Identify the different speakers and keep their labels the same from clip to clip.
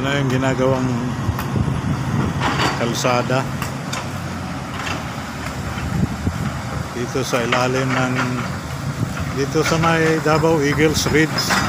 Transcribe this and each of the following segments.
Speaker 1: Ano yung ginagawang kalsada dito sa ilalim ng dito sa may Davao Eagles Ridge.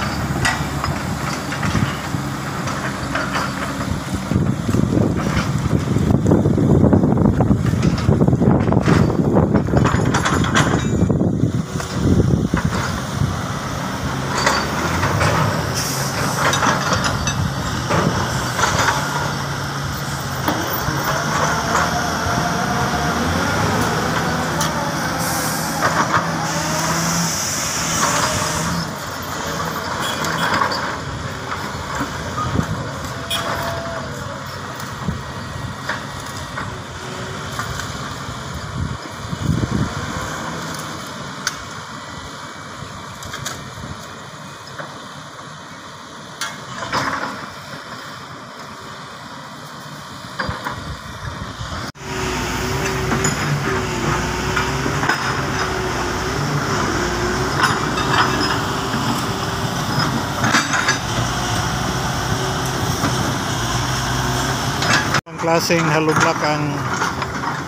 Speaker 1: Klaseng hollow block ang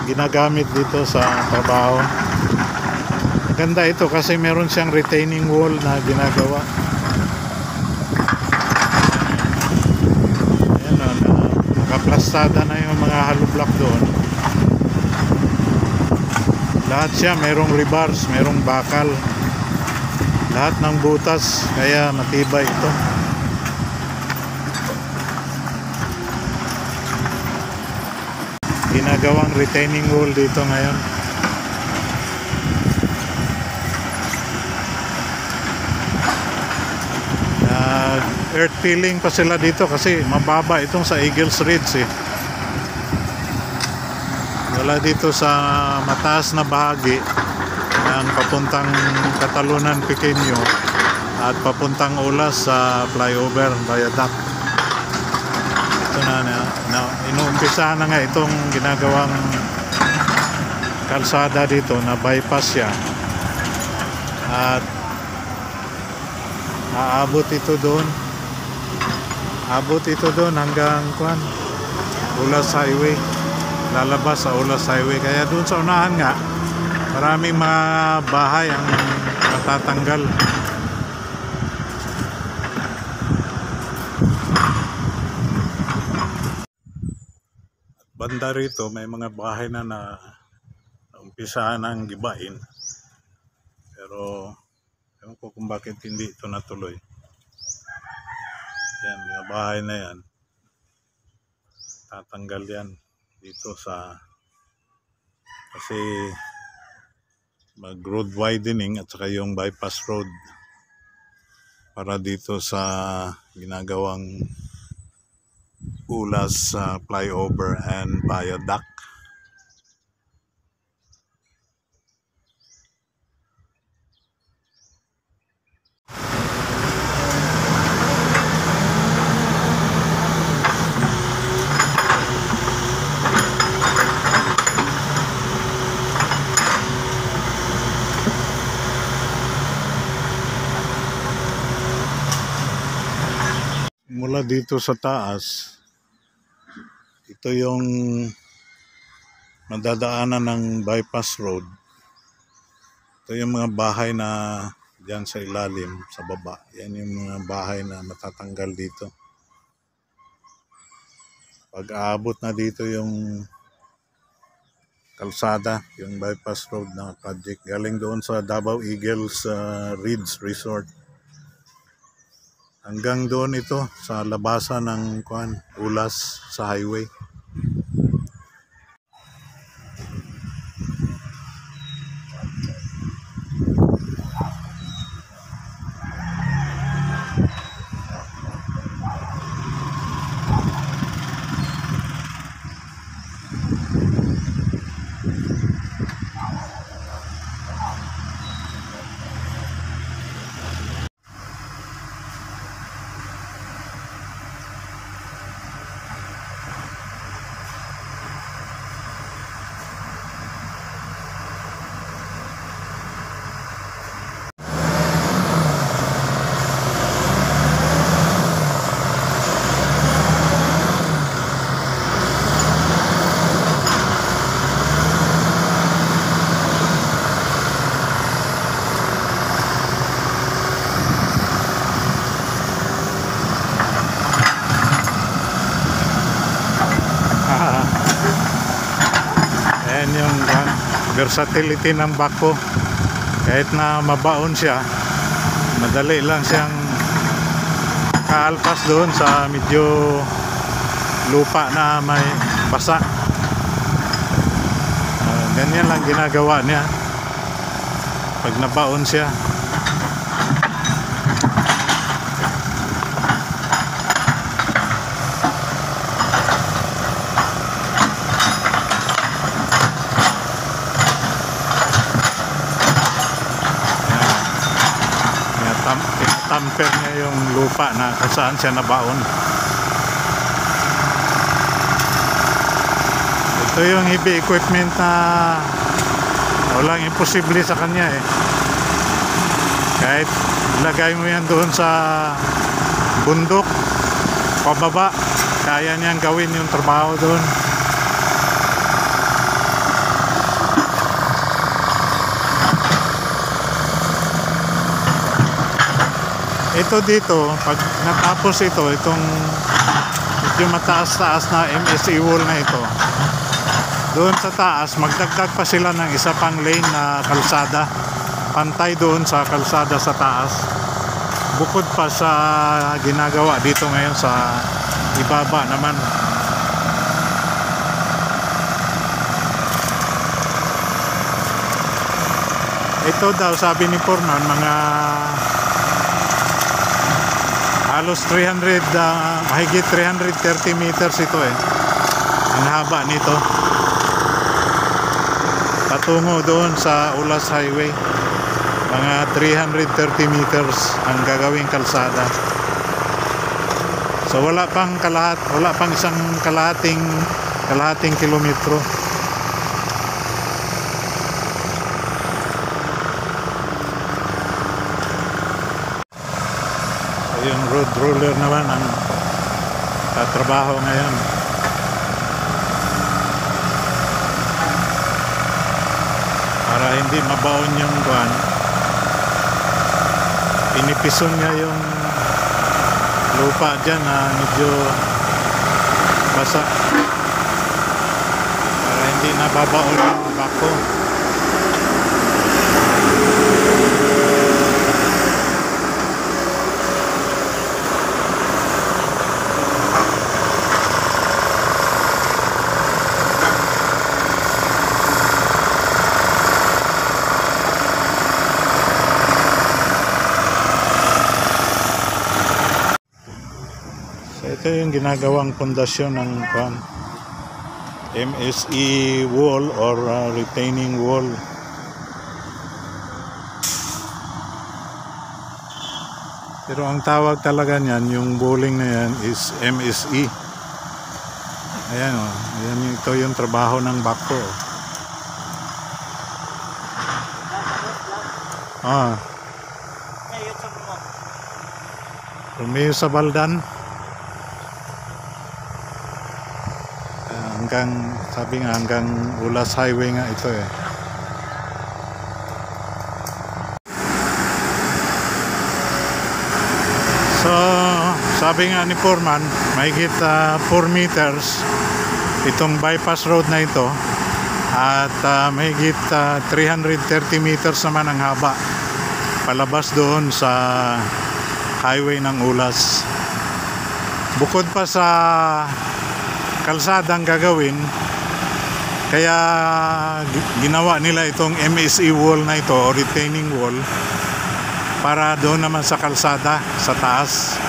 Speaker 1: ginagamit dito sa trabaho. Maganda ito kasi meron siyang retaining wall na ginagawa. Ayan na, nakaplastada na yung mga hollow block doon. Lahat siya merong rebars, merong bakal, lahat ng butas, kaya matibay ito. Ginagawang retaining wall dito ngayon. Earth filling pa sila dito kasi mababa itong sa Eagles Ridge wala dito sa mataas na bahagi ng papuntang Katalunan Pequeño at papuntang Ulas sa flyover viaduct. Ito na inuumpisa na nga itong ginagawang kalsada dito na bypass siya at aabot ito doon hanggang Ulas Highway, lalabas sa Ulas Highway. Kaya doon sa unahan nga maraming mga bahay ang matatanggal. Banda rito may mga bahay na umpisahan ng gibain, pero ewan ko kung bakit hindi ito natuloy. Yan, mga bahay na yan tatanggal yan dito kasi mag road widening at saka yung bypass road para dito sa ginagawang Ulas flyover and viaduct. Mula dito sa taas, ito yung madadaanan ng bypass road. Ito yung mga bahay na diyan sa ilalim, sa baba. Yan yung mga bahay na matatanggal dito. Pag aabot na dito yung kalsada, yung bypass road na project, galing doon sa Davao Eagles Ridge Resort. Hanggang doon ito sa labasan ng Ulas sa highway. versatility ng backhoe. Kahit na mabaon siya, madali lang siyang kaalpas doon sa medyo lupa na may basa. Ganyan lang ginagawa niya pag nabaon siya. Tamper niya yung lupa na kung saan siya nabaon. Ito yung heavy equipment na walang imposible sa kanya eh. Kahit ilagay mo yan doon sa bundok pababa, kaya niyang gawin yung trabaho doon. Ito dito, pag natapos ito, itong medyo mataas-taas na MSE wall na ito, doon sa taas, magdagdag pa sila ng isa pang lane na kalsada, pantay doon sa kalsada sa taas, bukod pa sa ginagawa dito ngayon sa ibaba naman. Ito daw, sabi ni Foreman, mga halos 300, mahigit 330 meters ito eh. Ang haba nito. Patungo doon sa Ulas Highway. Mga 330 meters ang gagawing kalsada. So wala pang isang kalahating kilometro. Yung road roller naman ang tatrabaho ngayon. Para hindi mabaon yung buwan, pinipison niya yung lupa dyan na medyo basa para hindi nababaon yung backhoe. Ito yung ginagawang pundasyon ng MSE wall or retaining wall. Pero ang tawag talaga niyan, yung bowling na yan is MSE. Ayan o, ito yung trabaho ng backhoe. Romeo sa Baldan. Sabi nga hanggang Ulas Highway nga ito eh. So sabi nga ni Foreman, mahigit 4 meters itong bypass road na ito, at mahigit 330 meters naman ang haba palabas doon sa highway ng Ulas. Bukod pa sa kalsadang gagawin, kaya ginawa nila itong MSE wall na ito o retaining wall para doon naman sa kalsada sa taas.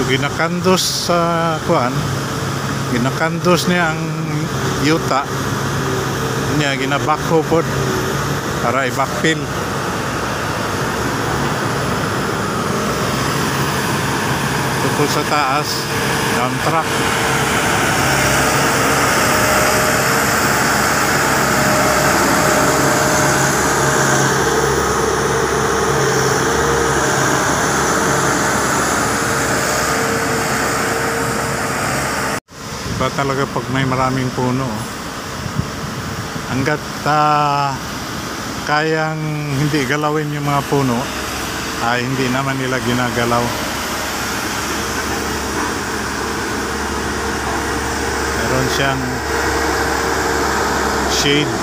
Speaker 1: ginakandos sa kuan, ginakandos niya ang yuta niya, ginabakho pod para i-backfill. Tungkol sa taas, dump truck. Iba talaga pag may maraming puno. Hanggat kayang hindi galawin yung mga puno, ay hindi naman nila ginagalaw. Meron siyang shade.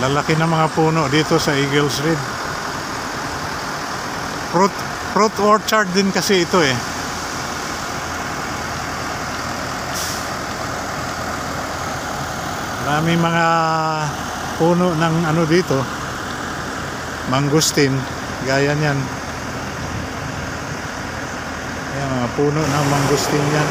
Speaker 1: Lalaki na mga puno dito sa Eagles Ridge. Fruit orchard din kasi ito eh. Maraming mga puno ng ano dito, mangustin, gaya niyan. Ayan, mga puno ng mangustin yan.